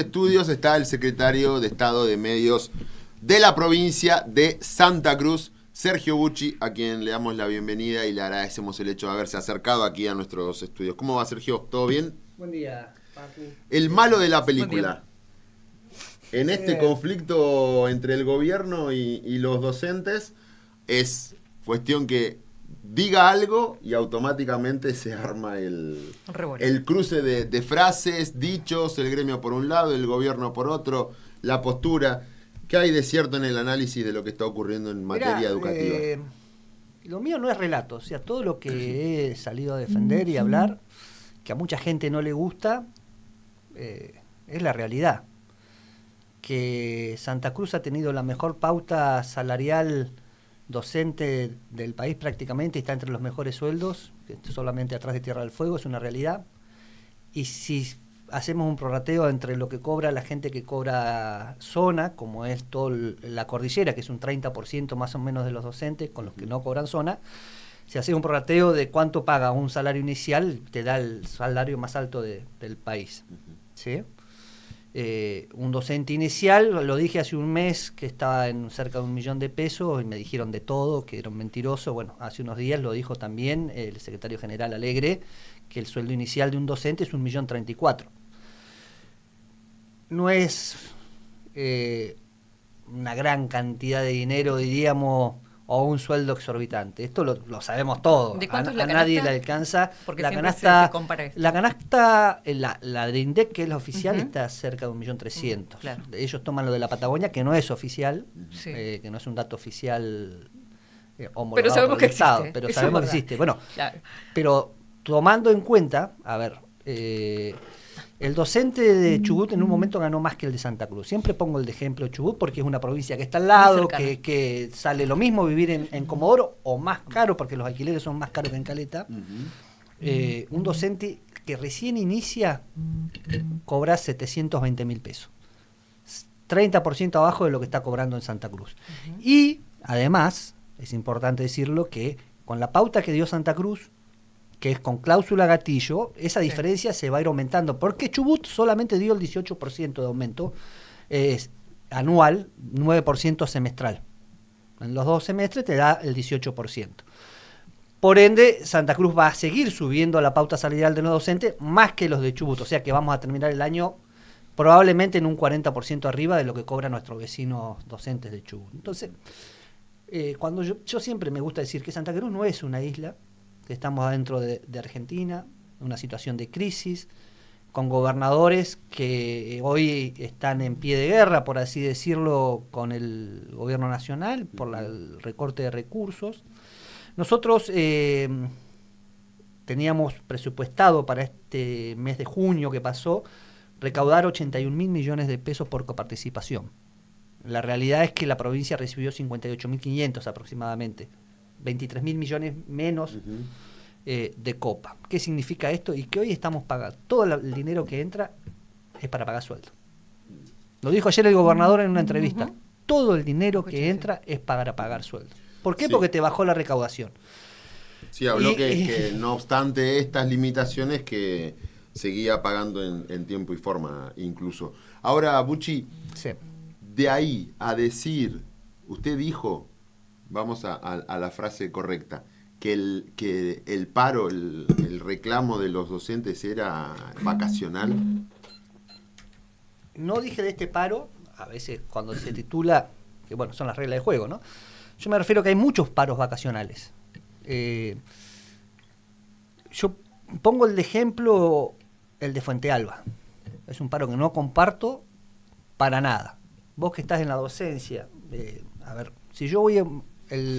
Estudios está el secretario de Estado de Medios de la provincia de Santa Cruz, Sergio Bucci, a quien le damos la bienvenida y le agradecemos el hecho de haberse acercado aquí a nuestros estudios. ¿Cómo va, Sergio? ¿Todo bien? Buen día, Paco. El malo de la película. En este conflicto entre el gobierno y los docentes es cuestión que diga algo y automáticamente se arma el cruce de frases, dichos, el gremio por un lado, el gobierno por otro, la postura. ¿Qué hay de cierto en el análisis de lo que está ocurriendo en materia educativa? Lo mío no es relato, o sea, todo lo que he salido a defender y hablar, que a mucha gente no le gusta, es la realidad. Que Santa Cruz ha tenido la mejor pauta salarial docente del país prácticamente, está entre los mejores sueldos, solamente atrás de Tierra del Fuego, es una realidad. Y si hacemos un prorrateo entre lo que cobra la gente que cobra zona, como es toda la cordillera, que es un 30% más o menos de los docentes, con los que no cobran zona, si haces un prorrateo de cuánto paga un salario inicial, te da el salario más alto del país. ¿Sí? Un docente inicial, lo dije hace un mes que estaba en cerca de $1.000.000 de pesos y me dijeron de todo, que era un mentiroso. Bueno, hace unos días lo dijo también el secretario general Alegre, que el sueldo inicial de un docente es $1.034.000. No es una gran cantidad de dinero, diríamos, o un sueldo exorbitante. Esto lo sabemos todos. ¿De cuánto es la a canasta? nadie le alcanza. Porque la siempre canasta, se compara esto. la canasta, la de INDEC, que es la oficial, está cerca de $1.300.000. Claro. Ellos toman lo de la Patagonia, que no es oficial, Sí. que no es un dato oficial homologado Pero sabemos por el que Estado, existe, pero eso sabemos es que verdad. existe. Bueno, Claro. pero tomando en cuenta, a ver, el docente de Chubut en un momento ganó más que el de Santa Cruz. Siempre pongo el de ejemplo Chubut porque es una provincia que está al lado, que sale lo mismo vivir en Comodoro o más caro porque los alquileres son más caros que en Caleta. Un docente que recién inicia cobra 720.000 pesos. 30% abajo de lo que está cobrando en Santa Cruz. Y además, es importante decirlo que con la pauta que dio Santa Cruz, que es con cláusula gatillo, esa diferencia se va a ir aumentando, porque Chubut solamente dio el 18% de aumento anual, 9% semestral. En los 2 semestres te da el 18%. Por ende, Santa Cruz va a seguir subiendo la pauta salarial de los docentes más que los de Chubut, o sea que vamos a terminar el año probablemente en un 40% arriba de lo que cobran nuestros vecinos docentes de Chubut. Entonces, cuando yo siempre me gusta decir que Santa Cruz no es una isla, que estamos adentro de Argentina, en una situación de crisis, con gobernadores que hoy están en pie de guerra, por así decirlo, con el gobierno nacional, por el recorte de recursos. Nosotros teníamos presupuestado para este mes de junio que pasó, recaudar 81.000 millones de pesos por coparticipación. La realidad es que la provincia recibió 58.500 aproximadamente. 23.000 millones menos de copa. ¿Qué significa esto? Y que hoy estamos pagando. Todo el dinero que entra es para pagar sueldo. Lo dijo ayer el gobernador en una entrevista. Todo el dinero que entra es para pagar sueldo. ¿Por qué? Sí. Porque te bajó la recaudación. Sí, habló que no obstante estas limitaciones que seguía pagando en tiempo y forma incluso. Ahora, Bucci, Sí. de ahí a decir, usted dijo, vamos a la frase correcta, que el paro, el reclamo de los docentes era vacacional. No dije de este paro, a veces cuando se titula, que bueno, son las reglas de juego, ¿no? Yo me refiero a que hay muchos paros vacacionales. Yo pongo el de ejemplo el de Fuente Alba. Es un paro que no comparto para nada. Vos que estás en la docencia, a ver, si yo voy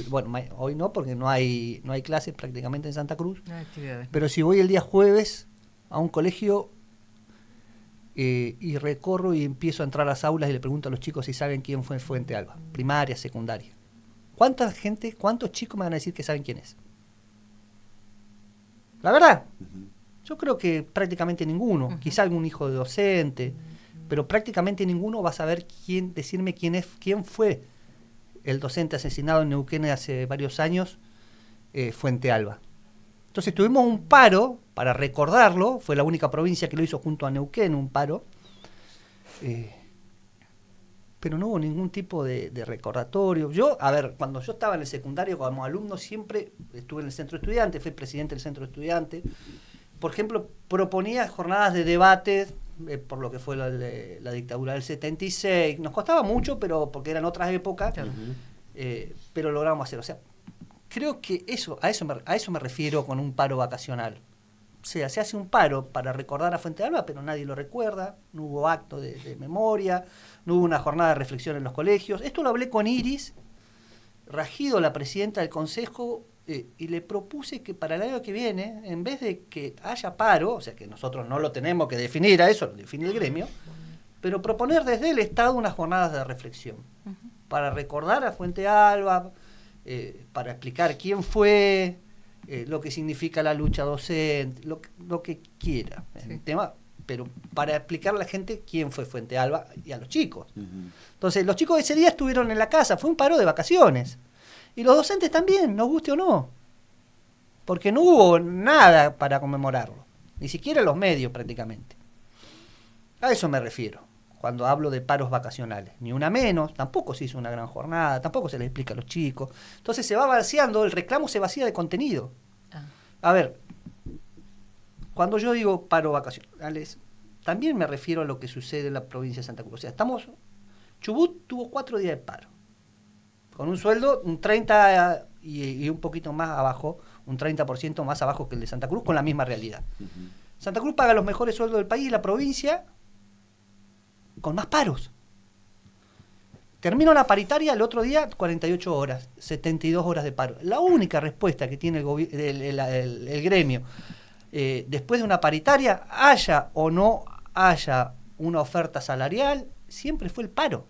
bueno, hoy no, porque no hay clases prácticamente en Santa Cruz, No hay actividades. pero si voy el día jueves a un colegio y recorro y empiezo a entrar a las aulas y le pregunto a los chicos si saben quién fue Fuente Alba, primaria, secundaria. ¿Cuántos chicos me van a decir que saben quién es? La verdad, yo creo que prácticamente ninguno, quizá algún hijo de docente, pero prácticamente ninguno va a saber decirme quién fue el docente asesinado en Neuquén hace varios años, Fuente Alba. Entonces tuvimos un paro, para recordarlo, fue la única provincia que lo hizo junto a Neuquén, un paro, pero no hubo ningún tipo de recordatorio. Yo, a ver, cuando yo estaba en el secundario como alumno siempre estuve en el centro estudiante, fui presidente del centro estudiante. Por ejemplo, proponía jornadas de debate por lo que fue la dictadura del 76. Nos costaba mucho, pero porque eran otras épocas, pero logramos hacer. O sea, creo que a eso me refiero con un paro vacacional. O sea, se hace un paro para recordar a Fuente Alba, pero nadie lo recuerda, no hubo acto de memoria, no hubo una jornada de reflexión en los colegios. Esto lo hablé con Iris Ragido, la presidenta del Consejo, y le propuse que para el año que viene, en vez de que haya paro, o sea que nosotros no lo tenemos que definir a eso, lo define el gremio, pero proponer desde el Estado unas jornadas de reflexión, para recordar a Fuente Alba, para explicar quién fue, lo que significa la lucha docente, lo que quiera, el tema, pero para explicar a la gente quién fue Fuente Alba y a los chicos. Entonces, los chicos ese día estuvieron en la casa, fue un paro de vacaciones. Y los docentes también, nos guste o no. Porque no hubo nada para conmemorarlo. Ni siquiera los medios prácticamente. A eso me refiero, cuando hablo de paros vacacionales. Ni una menos, tampoco se hizo una gran jornada, tampoco se les explica a los chicos. Entonces se va vaciando, el reclamo se vacía de contenido. A ver, cuando yo digo paro vacacionales, también me refiero a lo que sucede en la provincia de Santa Cruz. O sea, Chubut tuvo 4 días de paro, con un sueldo un 30 y un poquito más abajo, un 30% más abajo que el de Santa Cruz, con la misma realidad. Santa Cruz paga los mejores sueldos del país y la provincia con más paros. Terminó la paritaria el otro día, 48 horas, 72 horas de paro. La única respuesta que tiene el gremio, después de una paritaria, haya o no haya una oferta salarial, siempre fue el paro.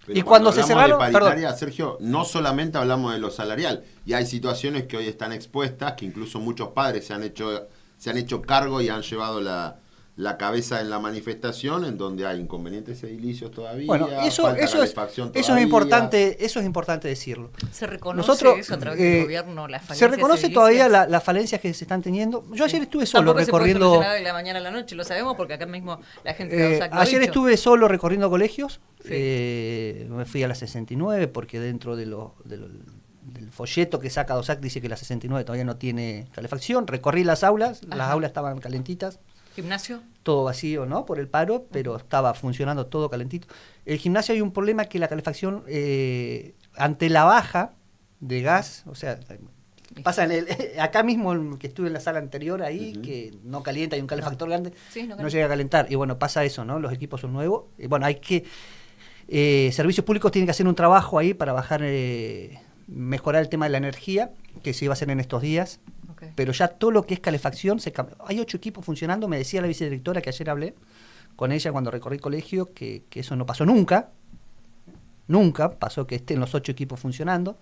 Pero y cuando se cerraron, de paritaria, Sergio, no solamente hablamos de lo salarial, y hay situaciones que hoy están expuestas, que incluso muchos padres se han hecho cargo y han llevado la cabeza en la manifestación, en donde hay inconvenientes edilicios todavía, eso es importante decirlo. ¿Se reconoce eso a través del gobierno, las falencias? Se reconoce todavía las falencias que se están teniendo. Yo ayer estuve solo recorriendo... Tampoco se puede solucionar de la mañana a la noche, lo sabemos, porque acá mismo la gente de OSAC lo ha ayer dicho. Estuve solo recorriendo colegios, me fui a la 69, porque dentro del folleto que saca OSAC dice que la 69 todavía no tiene calefacción. Recorrí las aulas, las aulas estaban calentitas. ¿Gimnasio? Todo vacío, ¿no? Por el paro, pero estaba funcionando todo calentito. El gimnasio hay un problema que la calefacción, ante la baja de gas, o sea, pasa acá mismo, que estuve en la sala anterior ahí, que no calienta, hay un calefactor grande, no llega a calentar. Y bueno, pasa eso, ¿no? Los equipos son nuevos. Bueno, hay que... servicios públicos tienen que hacer un trabajo ahí para mejorar el tema de la energía, que se iba a hacer en estos días. Pero ya todo lo que es calefacción se cambia. Hay 8 equipos funcionando, me decía la vicedirectora, que ayer hablé con ella cuando recorrí el colegio, que eso no pasó nunca pasó que estén los 8 equipos funcionando.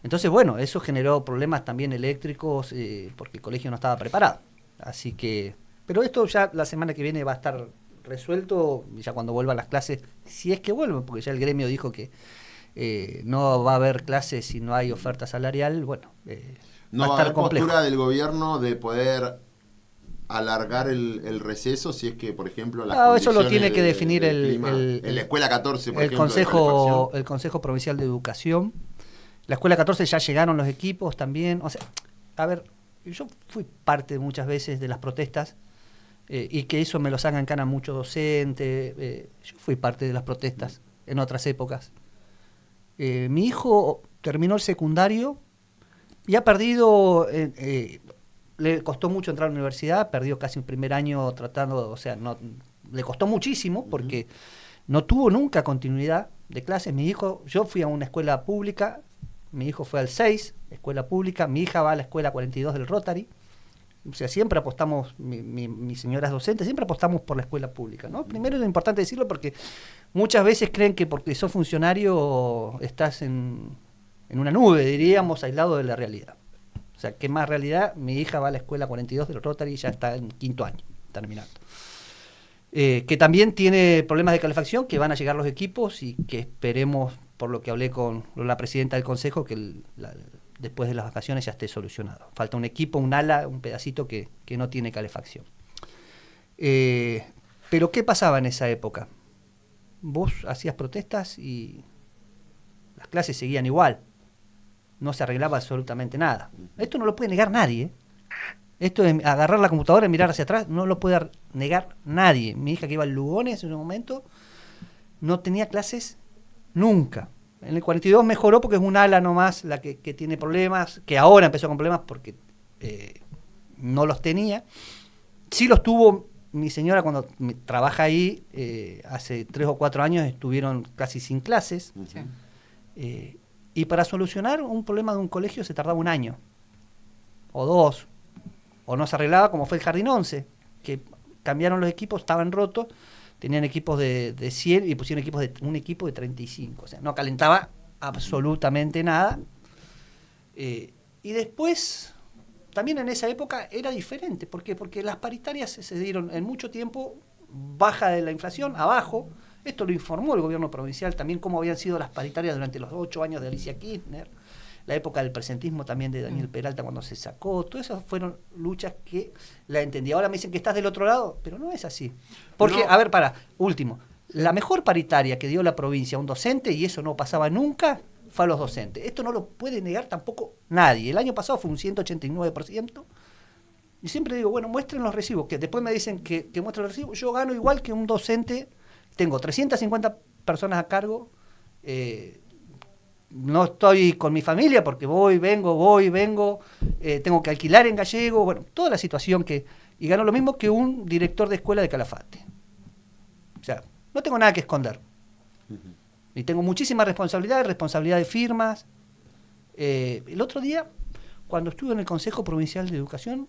Entonces, bueno, eso generó problemas también eléctricos, porque el colegio no estaba preparado. Así que, pero esto ya la semana que viene va a estar resuelto, ya cuando vuelvan las clases, si es que vuelven, porque ya el gremio dijo que no va a haber clases si no hay oferta salarial. Bueno, no va a haber postura del gobierno de poder alargar el receso si es que, por ejemplo, las eso lo tiene que definir en la Escuela 14, por ejemplo, el Consejo Provincial de Educación. La Escuela 14 ya llegaron los equipos también. O sea, a ver, yo fui parte muchas veces de las protestas, y que eso me lo sacan cara muchos docentes. Yo fui parte de las protestas en otras épocas. Mi hijo terminó el secundario y ha perdido, le costó mucho entrar a la universidad, perdió casi un primer año tratando, o sea, le costó muchísimo porque no tuvo nunca continuidad de clases. Yo fui a una escuela pública, mi hijo fue al 6, escuela pública, mi hija va a la escuela 42 del Rotary. O sea, siempre apostamos, mis señoras docentes, siempre apostamos por la escuela pública, ¿no? Primero es importante decirlo porque muchas veces creen que porque sos funcionario estás en una nube, diríamos, aislado de la realidad. O sea, ¿qué más realidad? Mi hija va a la escuela 42 del Rotary y ya está en 5º año, terminando. Que también tiene problemas de calefacción, que van a llegar los equipos y que esperemos, por lo que hablé con la presidenta del Consejo, que después de las vacaciones ya esté solucionado. Falta un equipo, un ala, un pedacito que no tiene calefacción. Pero Pero ¿qué pasaba en esa época? Vos hacías protestas y las clases seguían igual. No se arreglaba absolutamente nada. Esto no lo puede negar nadie. Esto de agarrar la computadora y mirar hacia atrás no lo puede negar nadie. Mi hija que iba al Lugones en un momento no tenía clases nunca. En el 42 mejoró porque es un ala nomás la que tiene problemas, que ahora empezó con problemas porque no los tenía. Sí los tuvo mi señora cuando trabaja ahí, hace 3 o 4 años estuvieron casi sin clases. Sí. Y para solucionar un problema de un colegio se tardaba 1 año, o 2, o no se arreglaba, como fue el Jardín 11, que cambiaron los equipos, estaban rotos, tenían equipos de 100 y pusieron un equipo de 35, o sea, no calentaba absolutamente nada. Y después, también en esa época era diferente. ¿Por qué? Porque las paritarias se dieron en mucho tiempo, baja de la inflación, abajo. Esto lo informó el gobierno provincial, también cómo habían sido las paritarias durante los 8 años de Alicia Kirchner, la época del presentismo también de Daniel Peralta cuando se sacó. Todas esas fueron luchas que la entendí. Ahora me dicen que estás del otro lado, pero no es así. Porque, a ver, último, la mejor paritaria que dio la provincia a un docente, y eso no pasaba nunca, fue a los docentes. Esto no lo puede negar tampoco nadie. El año pasado fue un 189%. Y siempre digo, bueno, muestren los recibos, que después me dicen que muestren los recibos. Yo gano igual que un docente. Tengo 350 personas a cargo, no estoy con mi familia porque voy, vengo, tengo que alquilar en Gallego, bueno, toda la situación y gano lo mismo que un director de escuela de Calafate. O sea, no tengo nada que esconder. Y tengo muchísima responsabilidad de firmas. El otro día, cuando estuve en el Consejo Provincial de Educación,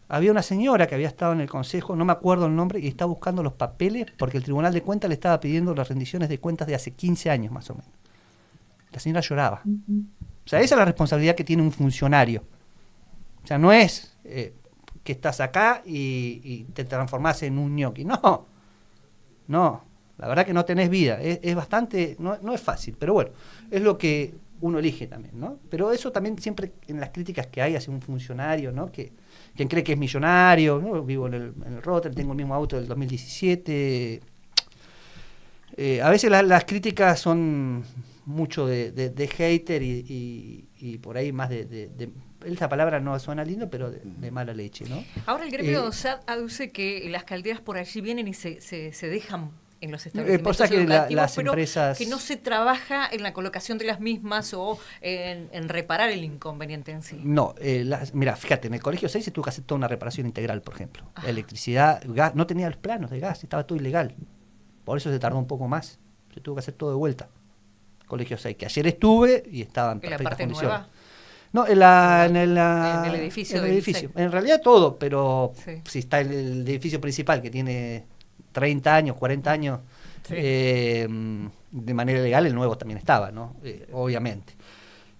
había una señora que había estado en el consejo, no me acuerdo el nombre, y estaba buscando los papeles porque el Tribunal de Cuentas le estaba pidiendo las rendiciones de cuentas de hace 15 años más o menos. La señora lloraba. O sea, esa es la responsabilidad que tiene un funcionario. O sea, no es que estás acá y te transformás en un ñoqui. No, la verdad que no tenés vida. Es bastante, no es fácil, pero bueno, es lo que uno elige también, ¿no? Pero eso también siempre en las críticas que hay hacia un funcionario, ¿no? Quien cree que es millonario, ¿no? Vivo en el Rotterdam, tengo el mismo auto del 2017. A veces las críticas son mucho de hater y por ahí más esa palabra no suena lindo, pero de mala leche, ¿no? Ahora el gremio SAD aduce que las calderas por allí vienen y se dejan en los establecimientos educativos, las pero empresas... que no se trabaja en la colocación de las mismas o en reparar el inconveniente en sí. No, mira, fíjate, en el colegio 6 se tuvo que hacer toda una reparación integral, por ejemplo. Ajá. Electricidad, gas, no tenía los planos de gas, estaba todo ilegal. Por eso se tardó un poco más. Se tuvo que hacer todo de vuelta. Colegio 6, que ayer estuve y estaba en perfectas condiciones. ¿En la parte nueva? No, en el edificio. En el edificio. En realidad todo, pero si está el edificio principal que tiene 30 años, 40 años, sí. De manera legal, el nuevo también estaba, ¿no? Obviamente.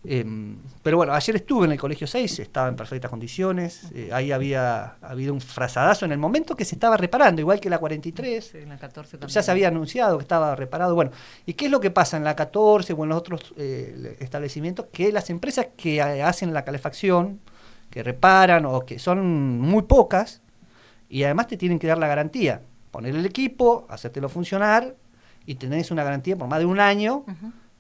Pero bueno, ayer estuve en el Colegio 6, estaba en perfectas condiciones, ahí había habido un frazadazo en el momento que se estaba reparando, igual que la 43, sí, la 14 también. Ya se había anunciado que estaba reparado. Bueno, ¿y qué es lo que pasa en la 14 o en los otros establecimientos? Que las empresas que hacen la calefacción, que reparan o que son muy pocas, y además te tienen que dar la garantía, poner el equipo, hacértelo funcionar, y tenés una garantía por más de 1 año,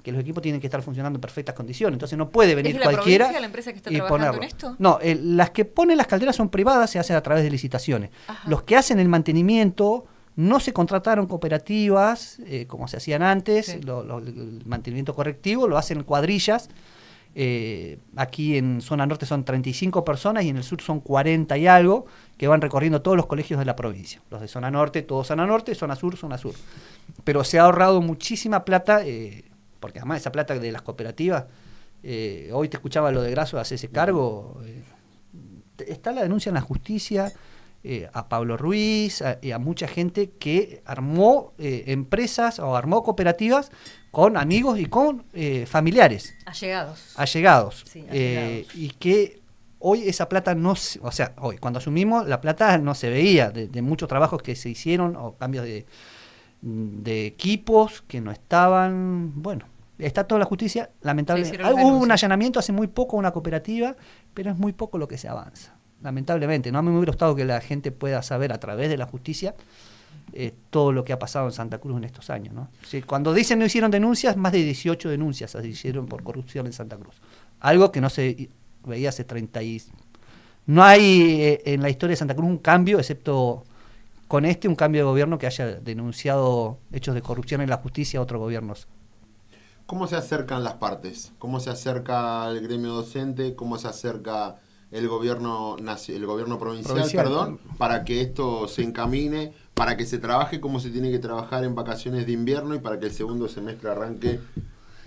que los equipos tienen que estar funcionando en perfectas condiciones. Entonces no puede venir cualquiera. ¿Es la empresa que está trabajando en esto? No, las que ponen las calderas son privadas, se hacen a través de licitaciones. Ajá. Los que hacen el mantenimiento no se contrataron cooperativas, como se hacían antes, sí. El mantenimiento correctivo lo hacen cuadrillas. Aquí en zona norte son 35 personas y en el sur son 40 y algo, que van recorriendo todos los colegios de la provincia. Los de zona norte, todos zona norte, zona sur, zona sur. Pero se ha ahorrado muchísima plata, porque además esa plata de las cooperativas, hoy te escuchaba lo de Grasso de hacerse cargo, está la denuncia en la justicia, a Pablo Ruiz, a mucha gente que armó empresas o armó cooperativas con amigos y con familiares. Allegados. Sí, allegados. Y que hoy esa plata no, o sea, hoy cuando asumimos la plata no se veía de muchos trabajos que se hicieron o cambios de equipos que no estaban, bueno, está toda la justicia, lamentablemente. Hubo un allanamiento hace muy poco a una cooperativa, pero es muy poco lo que se avanza, lamentablemente. No, a mí me hubiera gustado que la gente pueda saber a través de la justicia todo lo que ha pasado en Santa Cruz en estos años, ¿no? Sí, cuando dicen no hicieron denuncias, más de 18 denuncias se hicieron por corrupción en Santa Cruz. Algo que no se veía hace 30 y... No hay en la historia de Santa Cruz un cambio, excepto con un cambio de gobierno que haya denunciado hechos de corrupción en la justicia a otros gobiernos. ¿Cómo se acercan las partes? ¿Cómo se acerca el gremio docente? ¿Cómo se acerca el gobierno provincial, para que esto se encamine, para que se trabaje como se tiene que trabajar en vacaciones de invierno y para que el segundo semestre arranque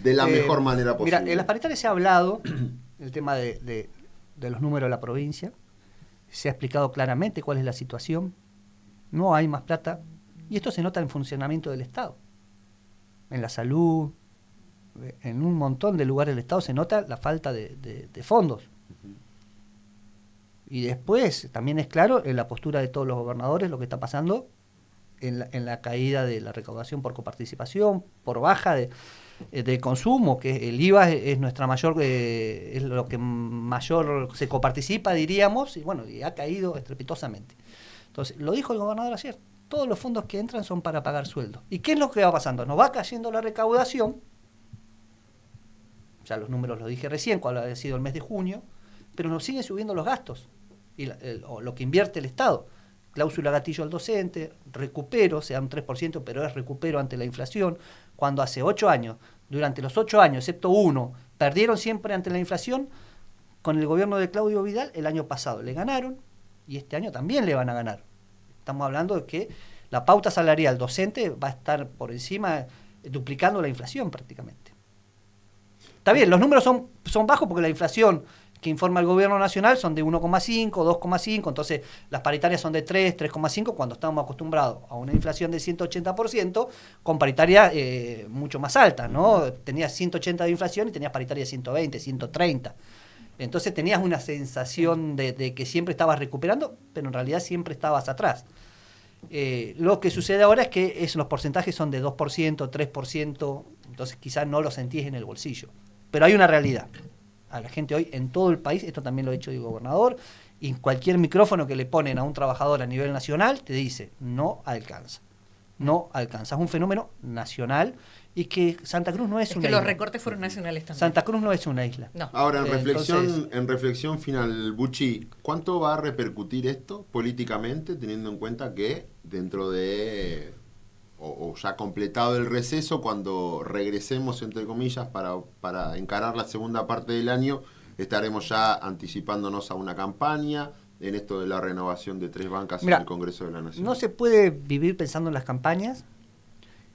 de la mejor manera posible? Mira, en las paritarias se ha hablado el tema de los números de la provincia, se ha explicado claramente cuál es la situación, no hay más plata, y esto se nota en el funcionamiento del Estado, en la salud, en un montón de lugares del Estado se nota la falta de fondos. Y después también es claro en la postura de todos los gobernadores lo que está pasando en la caída de la recaudación por coparticipación, por baja de consumo, que el IVA es nuestra mayor, es lo que mayor se coparticipa, diríamos, y bueno, y ha caído estrepitosamente. Entonces, lo dijo el gobernador ayer, todos los fondos que entran son para pagar sueldos. ¿Y qué es lo que va pasando? Nos va cayendo la recaudación, ya los números los dije recién, cuál ha sido el mes de junio, pero nos siguen subiendo los gastos, y o lo que invierte el Estado. Cláusula gatillo al docente, recupero, sea un 3%, pero es recupero ante la inflación, cuando hace 8 años, durante los 8 años, excepto uno, perdieron siempre ante la inflación, con el gobierno de Claudio Vidal, el año pasado le ganaron, y este año también le van a ganar. Estamos hablando de que la pauta salarial docente va a estar por encima, duplicando la inflación prácticamente. Está bien, los números son bajos porque la inflación que informa el gobierno nacional son de 1,5, 2,5, entonces las paritarias son de 3, 3,5, cuando estamos acostumbrados a una inflación de 180%, con paritarias mucho más altas, ¿no? Tenías 180 de inflación y tenías paritarias de 120, 130. Entonces tenías una sensación de que siempre estabas recuperando, pero en realidad siempre estabas atrás. Lo que sucede ahora es que los porcentajes son de 2%, 3%, entonces quizás no lo sentís en el bolsillo. Pero hay una realidad. A la gente hoy en todo el país, esto también lo ha dicho el gobernador, y cualquier micrófono que le ponen a un trabajador a nivel nacional te dice, no alcanza. No alcanza. Es un fenómeno nacional y que Santa Cruz no es una isla. Los recortes fueron nacionales también. Santa Cruz no es una isla. No. Ahora, en reflexión final, Bucci, ¿cuánto va a repercutir esto políticamente, teniendo en cuenta que dentro de, o ya completado el receso, cuando regresemos, entre comillas, para encarar la segunda parte del año, estaremos ya anticipándonos a una campaña en esto de la renovación de 3 bancas en el Congreso de la Nación? No se puede vivir pensando en las campañas.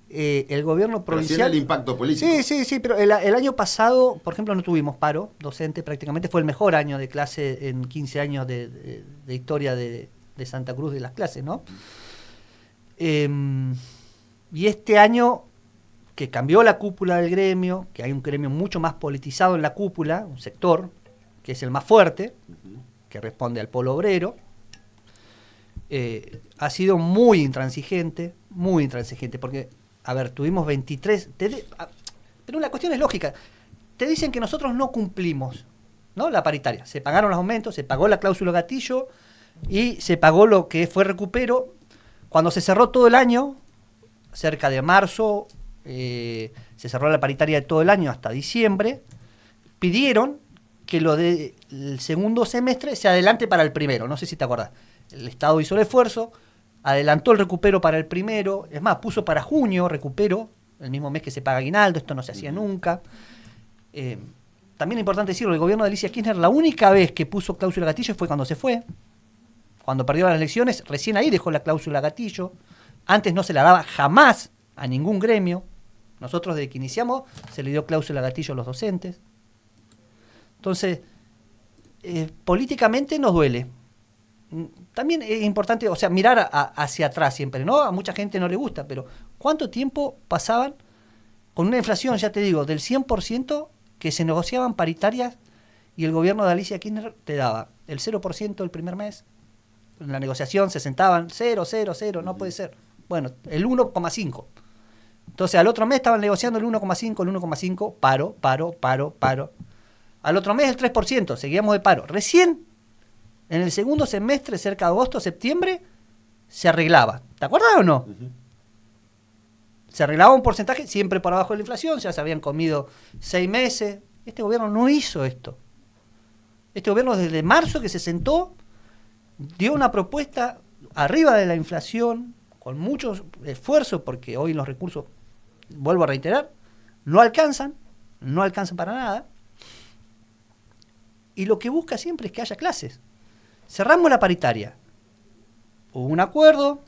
El gobierno provincial... Pero sí en el impacto político. Sí, pero el año pasado, por ejemplo, no tuvimos paro docente prácticamente. Fue el mejor año de clase en 15 años de historia de Santa Cruz de las clases, ¿no? Y este año, que cambió la cúpula del gremio, que hay un gremio mucho más politizado en la cúpula, un sector que es el más fuerte, que responde al polo obrero, ha sido muy intransigente, porque, a ver, tuvimos 23, pero la cuestión es lógica, te dicen que nosotros no cumplimos, ¿no? La paritaria, se pagaron los aumentos, se pagó la cláusula gatillo y se pagó lo que fue recupero, cuando se cerró todo el año, cerca de marzo, se cerró la paritaria de todo el año hasta diciembre, pidieron que lo del segundo semestre se adelante para el primero, no sé si te acordás. El Estado hizo el esfuerzo, adelantó el recupero para el primero, es más, puso para junio recupero, el mismo mes que se paga aguinaldo, esto no se hacía nunca. También es importante decirlo, el gobierno de Alicia Kirchner la única vez que puso cláusula gatillo fue cuando se fue, cuando perdió las elecciones, recién ahí dejó la cláusula gatillo, antes no se la daba jamás a ningún gremio, nosotros desde que iniciamos se le dio cláusula gatillo a los docentes. Entonces, políticamente nos duele. También es importante, o sea, mirar hacia atrás siempre, ¿no? A mucha gente no le gusta, pero ¿cuánto tiempo pasaban con una inflación, ya te digo, del 100% que se negociaban paritarias y el gobierno de Alicia Kirchner te daba el 0% el primer mes? En la negociación se sentaban 0, no puede ser. Bueno, el 1,5. Entonces al otro mes estaban negociando el 1,5, paro. Al otro mes el 3%, seguíamos de paro. Recién, en el segundo semestre, cerca de agosto, septiembre, se arreglaba. ¿Te acuerdas o no? Uh-huh. Se arreglaba un porcentaje siempre por abajo de la inflación, ya se habían comido 6 meses. Este gobierno no hizo esto. Este gobierno desde marzo que se sentó, dio una propuesta arriba de la inflación, con mucho esfuerzo, porque hoy los recursos, vuelvo a reiterar, no alcanzan para nada. Y lo que busca siempre es que haya clases. Cerramos la paritaria. Hubo un acuerdo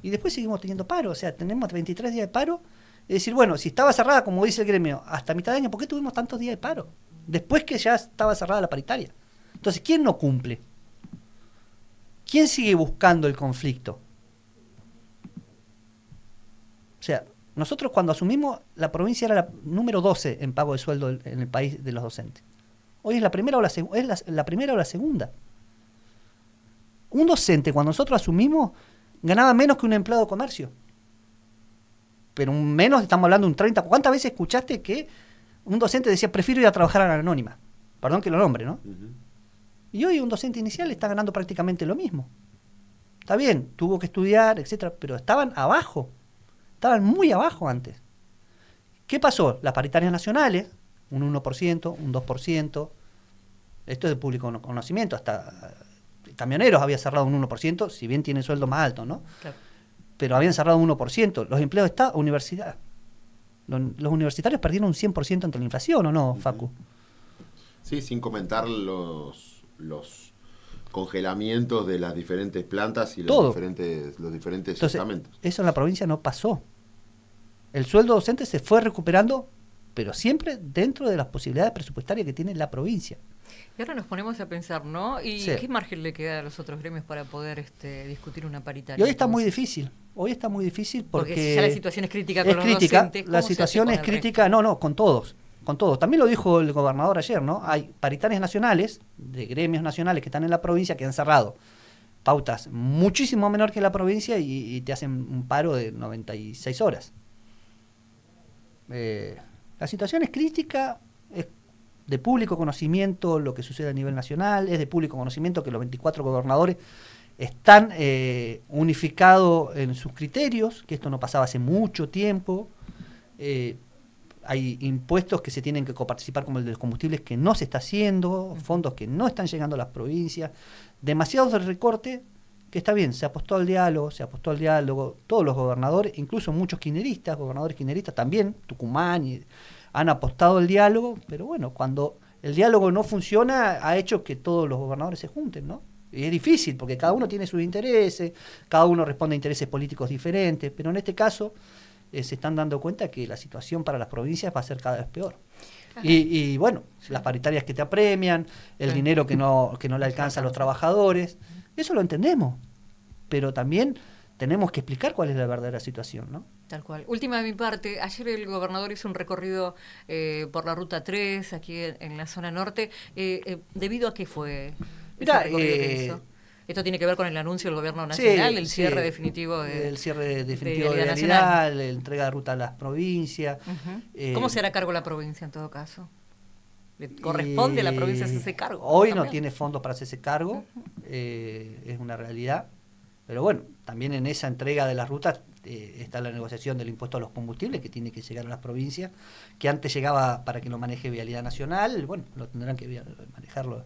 y después seguimos teniendo paro. O sea, tenemos 23 días de paro. Es decir, bueno, si estaba cerrada, como dice el gremio, hasta mitad de año, ¿por qué tuvimos tantos días de paro? Después que ya estaba cerrada la paritaria. Entonces, ¿quién no cumple? ¿Quién sigue buscando el conflicto? O sea, nosotros cuando asumimos, la provincia era la número 12 en pago de sueldo en el país de los docentes. Hoy es la primera o la primera o la segunda. Un docente, cuando nosotros asumimos, ganaba menos que un empleado de comercio. Pero menos, estamos hablando de un 30. ¿Cuántas veces escuchaste que un docente decía, prefiero ir a trabajar a la anónima? Perdón que lo nombre, ¿no? Uh-huh. Y hoy un docente inicial está ganando prácticamente lo mismo. Está bien, tuvo que estudiar, etcétera, pero estaban abajo. Estaban muy abajo antes. ¿Qué pasó? Las paritarias nacionales, un 1%, un 2%. Esto es de público conocimiento. Hasta camioneros había cerrado un 1%, si bien tienen sueldo más alto, ¿no? Claro. Pero habían cerrado un 1%. Los empleos de Estado, universidad. Los universitarios perdieron un 100% ante la inflación, ¿o no, Facu? Sí, sin comentar los congelamientos de las diferentes plantas y los diferentes Entonces, estamentos. Eso en la provincia no pasó. El sueldo docente se fue recuperando, pero siempre dentro de las posibilidades presupuestarias que tiene la provincia. Y ahora nos ponemos a pensar, ¿no? ¿Y sí, qué margen le queda a los otros gremios para poder discutir una paritaria? Y hoy está muy difícil. Hoy está muy difícil porque si ya la situación es crítica con los docentes. La situación es crítica, con todos. También lo dijo el gobernador ayer, ¿no? Hay paritarias nacionales, de gremios nacionales que están en la provincia, que han cerrado pautas muchísimo menor que en la provincia y te hacen un paro de 96 horas. La situación es crítica, es de público conocimiento lo que sucede a nivel nacional, es de público conocimiento que los 24 gobernadores están unificados en sus criterios, que esto no pasaba hace mucho tiempo. Hay impuestos que se tienen que coparticipar, como el de los combustibles, que no se está haciendo, fondos que no están llegando a las provincias, demasiados de recorte, que está bien, se apostó al diálogo, todos los gobernadores, incluso muchos gobernadores kirchneristas también, Tucumán, han apostado al diálogo, pero bueno, cuando el diálogo no funciona, ha hecho que todos los gobernadores se junten, ¿no? Y es difícil, porque cada uno tiene sus intereses, cada uno responde a intereses políticos diferentes, pero en este caso se están dando cuenta que la situación para las provincias va a ser cada vez peor. Y bueno, las paritarias que te apremian, el dinero que no le alcanza a los trabajadores, eso lo entendemos, pero también tenemos que explicar cuál es la verdadera situación, ¿no? Tal cual. Última de mi parte, ayer el gobernador hizo un recorrido por la Ruta 3, aquí en la zona norte. ¿Debido a qué fue ese recorrido que hizo? Esto tiene que ver con el anuncio del gobierno nacional, el cierre definitivo de vialidad, la entrega de ruta a las provincias. Uh-huh. ¿Cómo se hará cargo la provincia en todo caso? ¿Le corresponde a la provincia hacerse cargo? Hoy no tiene fondos para hacerse cargo, es una realidad. Pero bueno, también en esa entrega de las rutas está la negociación del impuesto a los combustibles que tiene que llegar a las provincias, que antes llegaba para que lo maneje Vialidad Nacional, bueno, lo tendrán que manejarlo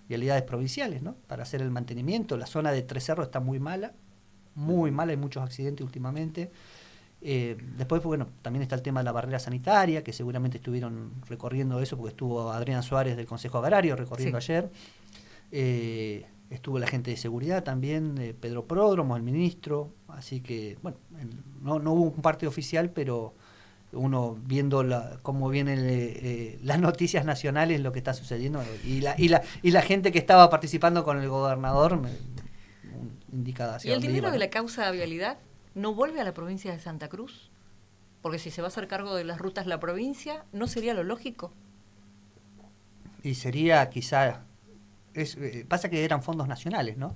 vialidades provinciales, ¿no? Para hacer el mantenimiento. La zona de Tres Cerros está muy mala, hay muchos accidentes últimamente. Después, bueno, también está el tema de la barrera sanitaria, que seguramente estuvieron recorriendo eso, porque estuvo Adrián Suárez del Consejo Agrario recorriendo ayer. Estuvo la gente de seguridad también, Pedro Pródromo, el ministro, así que, bueno, no hubo un parte oficial, pero uno viendo cómo vienen las noticias nacionales, lo que está sucediendo, y la gente que estaba participando con el gobernador indica hacia ¿Y el dinero de ¿no? la causa de vialidad no vuelve a la provincia de Santa Cruz? Porque si se va a hacer cargo de las rutas la provincia, ¿no sería lo lógico? Y sería quizá... pasa que eran fondos nacionales, ¿no?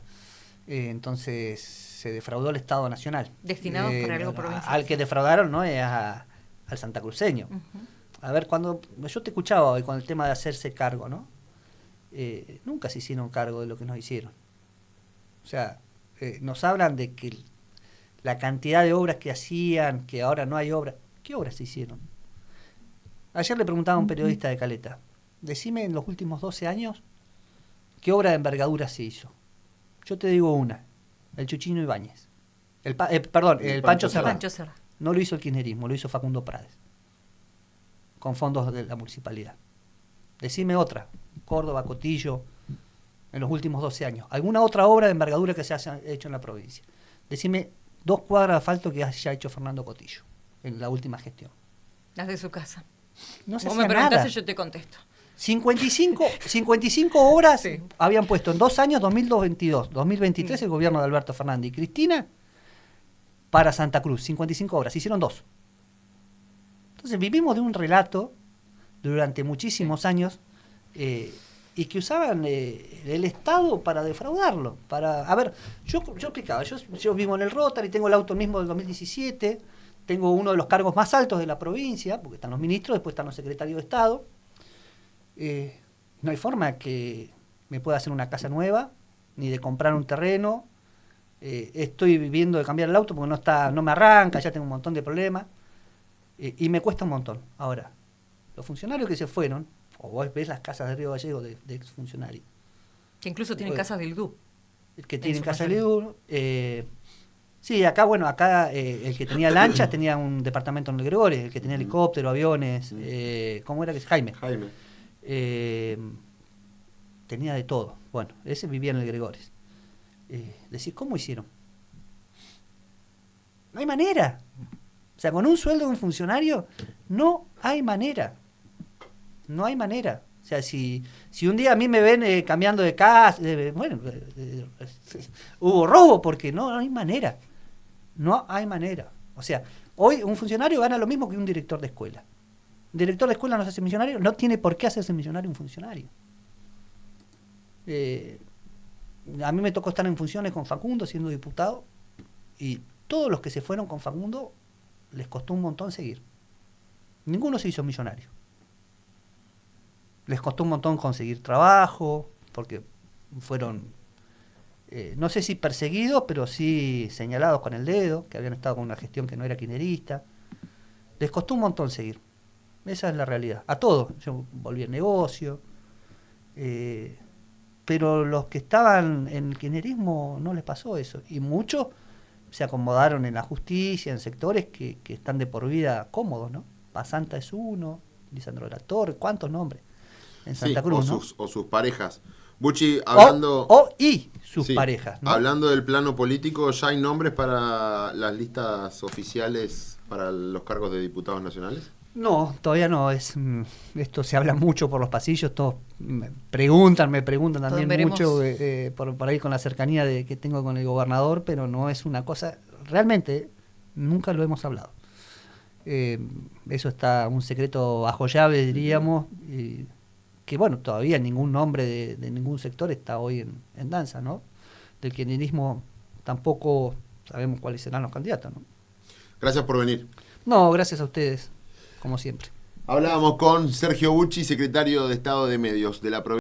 Entonces se defraudó el Estado Nacional. Destinados para algo provincial. Al que defraudaron, ¿no? Es al santacruceño. Uh-huh. A ver, cuando yo te escuchaba hoy con el tema de hacerse cargo, ¿no? Nunca se hicieron cargo de lo que nos hicieron. O sea, nos hablan de que la cantidad de obras que hacían, que ahora no hay obras. ¿Qué obras se hicieron? Ayer le preguntaba a un periodista de Caleta, decime en los últimos 12 años, ¿qué obra de envergadura se hizo? Yo te digo una, el Chuchino Ibáñez. El Pancho Serrano. No lo hizo el kirchnerismo, lo hizo Facundo Prades, con fondos de la municipalidad. Decime otra, Córdoba, Cotillo, en los últimos 12 años. ¿Alguna otra obra de envergadura que se haya hecho en la provincia? Decime 2 cuadras de asfalto que haya hecho Fernando Cotillo en la última gestión. Las de su casa. No se Vos hacía me preguntás nada. y yo te contesto. 55 obras sí. Habían puesto en 2 años, 2022, 2023, el gobierno de Alberto Fernández y Cristina, para Santa Cruz. 55 obras, hicieron 2. Entonces vivimos de un relato durante muchísimos años y que usaban el Estado para defraudarlo. A ver, yo explicaba, yo vivo en el Rotary, tengo el auto mismo del 2017, tengo uno de los cargos más altos de la provincia, porque están los ministros, después están los secretarios de Estado. No hay forma que me pueda hacer una casa nueva, ni de comprar un terreno. Estoy viviendo de cambiar el auto porque no me arranca, ya tengo un montón de problemas. Y me cuesta un montón. Ahora, los funcionarios que se fueron, o vos ves las casas de Río Gallegos de exfuncionarios. Que incluso tienen casas del DU. Que tienen casas del DU. Sí, acá, el que tenía lanchas tenía un departamento en el Gregores, el que tenía helicóptero, aviones, ¿cómo era que es? Jaime. Tenía de todo. Bueno, ese vivía en el Gregores. Decís, ¿cómo hicieron? No hay manera. O sea, con un sueldo de un funcionario no hay manera. No hay manera. O sea, si un día a mí me ven cambiando de casa, hubo robo, porque no hay manera. No hay manera. O sea, hoy un funcionario gana lo mismo que un director de escuela. Un director de escuela no se hace millonario, no tiene por qué hacerse millonario un funcionario. A mí me tocó estar en funciones con Facundo siendo diputado y todos los que se fueron con Facundo les costó un montón seguir. Ninguno se hizo millonario. Les costó un montón conseguir trabajo, porque fueron, no sé si perseguidos, pero sí señalados con el dedo, que habían estado con una gestión que no era kirchnerista. Les costó un montón seguir. Esa es la realidad. A todos. Yo volví al negocio. Pero los que estaban en el kirchnerismo no les pasó eso. Y muchos se acomodaron en la justicia, en sectores que están de por vida cómodos, ¿no? Pasanta es uno, Lisandro de la Torre, ¿cuántos nombres? En Santa Cruz, ¿no? O sus parejas. Bucci, hablando... Y sus parejas, ¿no? Hablando del plano político, ¿ya hay nombres para las listas oficiales para los cargos de diputados nacionales? No, todavía no. Esto se habla mucho por los pasillos, todos me preguntan también mucho por ahí con la cercanía que tengo con el gobernador, pero no es una cosa, realmente nunca lo hemos hablado. Eso está un secreto bajo llave, diríamos, que bueno, todavía ningún nombre de ningún sector está hoy en danza, ¿no? Del kirchnerismo tampoco sabemos cuáles serán los candidatos, ¿no? Gracias por venir. No, gracias a ustedes, como siempre. Hablábamos con Sergio Bucci, secretario de Estado de Medios de la provincia.